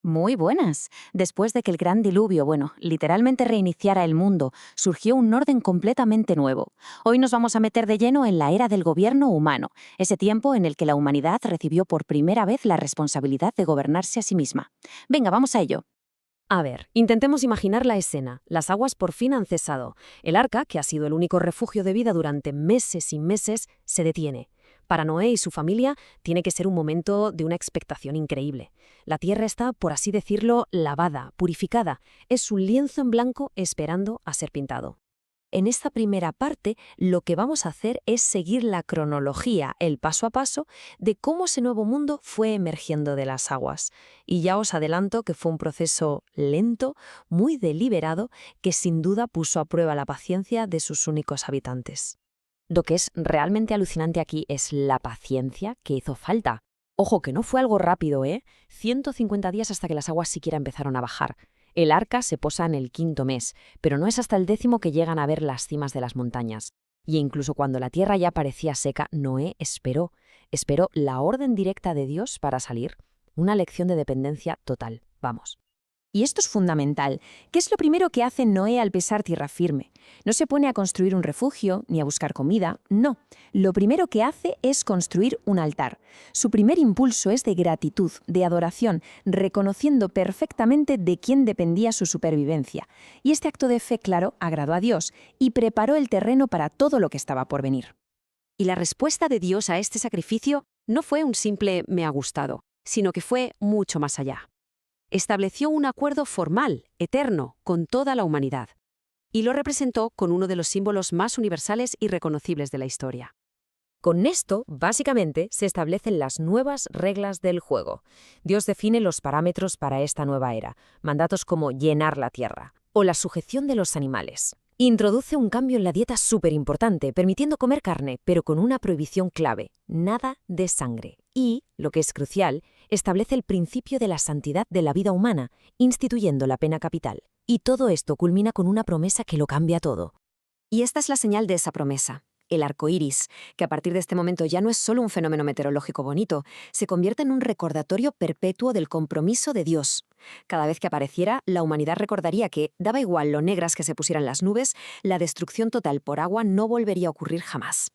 Muy buenas. Después de que el gran diluvio, literalmente reiniciara el mundo, surgió un orden completamente nuevo. Hoy nos vamos a meter de lleno en la era del gobierno humano, ese tiempo en el que la humanidad recibió por primera vez la responsabilidad de gobernarse a sí misma. Venga, vamos a ello. A ver, intentemos imaginar la escena. Las aguas por fin han cesado. El arca, que ha sido el único refugio de vida durante meses y meses, se detiene. Para Noé y su familia tiene que ser un momento de una expectación increíble. La tierra está, por así decirlo, lavada, purificada. Es un lienzo en blanco esperando a ser pintado. En esta primera parte, lo que vamos a hacer es seguir la cronología, el paso a paso, de cómo ese nuevo mundo fue emergiendo de las aguas. Y ya os adelanto que fue un proceso lento, muy deliberado, que sin duda puso a prueba la paciencia de sus únicos habitantes. Lo que es realmente alucinante aquí es la paciencia que hizo falta. Ojo, que no fue algo rápido, ¿eh? 150 días hasta que las aguas siquiera empezaron a bajar. El arca se posa en el 5.º mes, pero no es hasta el 10.º que llegan a ver las cimas de las montañas. Y incluso cuando la tierra ya parecía seca, Noé esperó la orden directa de Dios para salir. Una lección de dependencia total, vamos. Y esto es fundamental. ¿Qué es lo primero que hace Noé al pisar tierra firme? No se pone a construir un refugio ni a buscar comida, no. Lo primero que hace es construir un altar. Su primer impulso es de gratitud, de adoración, reconociendo perfectamente de quién dependía su supervivencia. Y este acto de fe, claro, agradó a Dios y preparó el terreno para todo lo que estaba por venir. Y la respuesta de Dios a este sacrificio no fue un simple «me ha gustado», sino que fue mucho más allá. Estableció un acuerdo formal, eterno, con toda la humanidad, y lo representó con uno de los símbolos más universales y reconocibles de la historia. Con esto, básicamente, se establecen las nuevas reglas del juego. Dios define los parámetros para esta nueva era, mandatos como llenar la tierra, o la sujeción de los animales. Introduce un cambio en la dieta súper importante, permitiendo comer carne, pero con una prohibición clave: nada de sangre. Y, lo que es crucial, establece el principio de la santidad de la vida humana, instituyendo la pena capital. Y todo esto culmina con una promesa que lo cambia todo. Y esta es la señal de esa promesa: el arco iris, que a partir de este momento ya no es solo un fenómeno meteorológico bonito, se convierte en un recordatorio perpetuo del compromiso de Dios. Cada vez que apareciera, la humanidad recordaría que, daba igual lo negras que se pusieran las nubes, la destrucción total por agua no volvería a ocurrir jamás.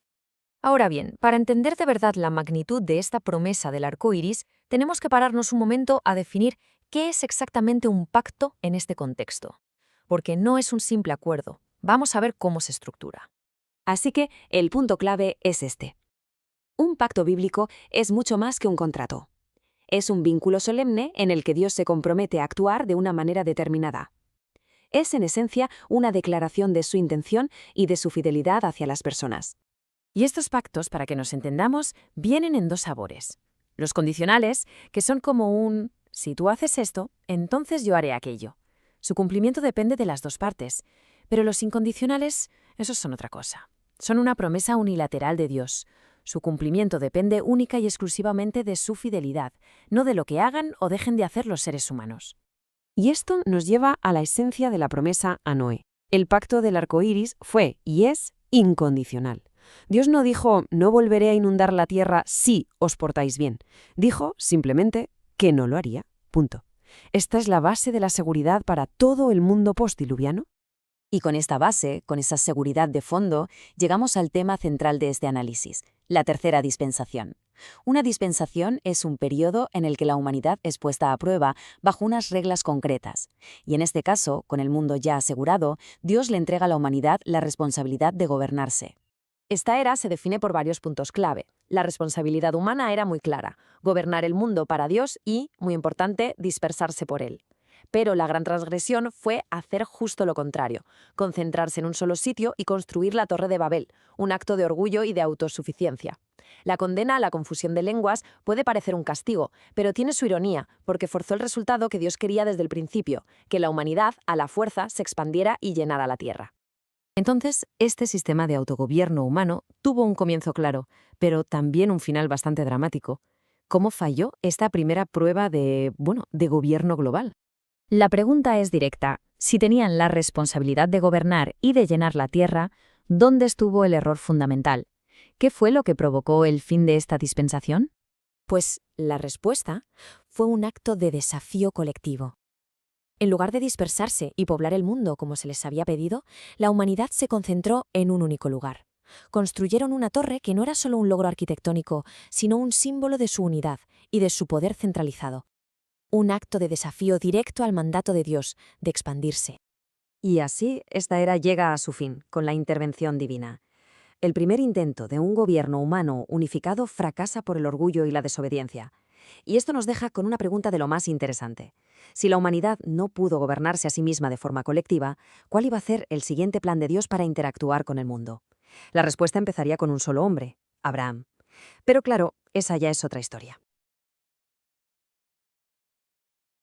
Ahora bien, para entender de verdad la magnitud de esta promesa del arco iris, tenemos que pararnos un momento a definir qué es exactamente un pacto en este contexto. Porque no es un simple acuerdo. Vamos a ver cómo se estructura. Así que el punto clave es este. Un pacto bíblico es mucho más que un contrato. Es un vínculo solemne en el que Dios se compromete a actuar de una manera determinada. Es, en esencia, una declaración de su intención y de su fidelidad hacia las personas. Y estos pactos, para que nos entendamos, vienen en dos sabores. Los condicionales, que son como un «si tú haces esto, entonces yo haré aquello». Su cumplimiento depende de las dos partes. Pero los incondicionales, esos son otra cosa. Son una promesa unilateral de Dios. Su cumplimiento depende única y exclusivamente de su fidelidad, no de lo que hagan o dejen de hacer los seres humanos. Y esto nos lleva a la esencia de la promesa a Noé. El pacto del arco iris fue y es incondicional. Dios no dijo «no volveré a inundar la tierra si os portáis bien». Dijo simplemente que no lo haría. Punto. Esta es la base de la seguridad para todo el mundo postdiluviano. Y con esta base, con esa seguridad de fondo, llegamos al tema central de este análisis, la tercera dispensación. Una dispensación es un periodo en el que la humanidad es puesta a prueba bajo unas reglas concretas. Y en este caso, con el mundo ya asegurado, Dios le entrega a la humanidad la responsabilidad de gobernarse. Esta era se define por varios puntos clave. La responsabilidad humana era muy clara: gobernar el mundo para Dios y, muy importante, dispersarse por él. Pero la gran transgresión fue hacer justo lo contrario: concentrarse en un solo sitio y construir la Torre de Babel, un acto de orgullo y de autosuficiencia. La condena a la confusión de lenguas puede parecer un castigo, pero tiene su ironía, porque forzó el resultado que Dios quería desde el principio: que la humanidad, a la fuerza, se expandiera y llenara la tierra. Entonces, este sistema de autogobierno humano tuvo un comienzo claro, pero también un final bastante dramático. ¿Cómo falló esta primera prueba de gobierno global? La pregunta es directa. Si tenían la responsabilidad de gobernar y de llenar la tierra, ¿dónde estuvo el error fundamental? ¿Qué fue lo que provocó el fin de esta dispensación? Pues la respuesta fue un acto de desafío colectivo. En lugar de dispersarse y poblar el mundo como se les había pedido, la humanidad se concentró en un único lugar. Construyeron una torre que no era solo un logro arquitectónico, sino un símbolo de su unidad y de su poder centralizado. Un acto de desafío directo al mandato de Dios, de expandirse. Y así, esta era llega a su fin, con la intervención divina. El primer intento de un gobierno humano unificado fracasa por el orgullo y la desobediencia. Y esto nos deja con una pregunta de lo más interesante. Si la humanidad no pudo gobernarse a sí misma de forma colectiva, ¿cuál iba a ser el siguiente plan de Dios para interactuar con el mundo? La respuesta empezaría con un solo hombre, Abraham. Pero claro, esa ya es otra historia.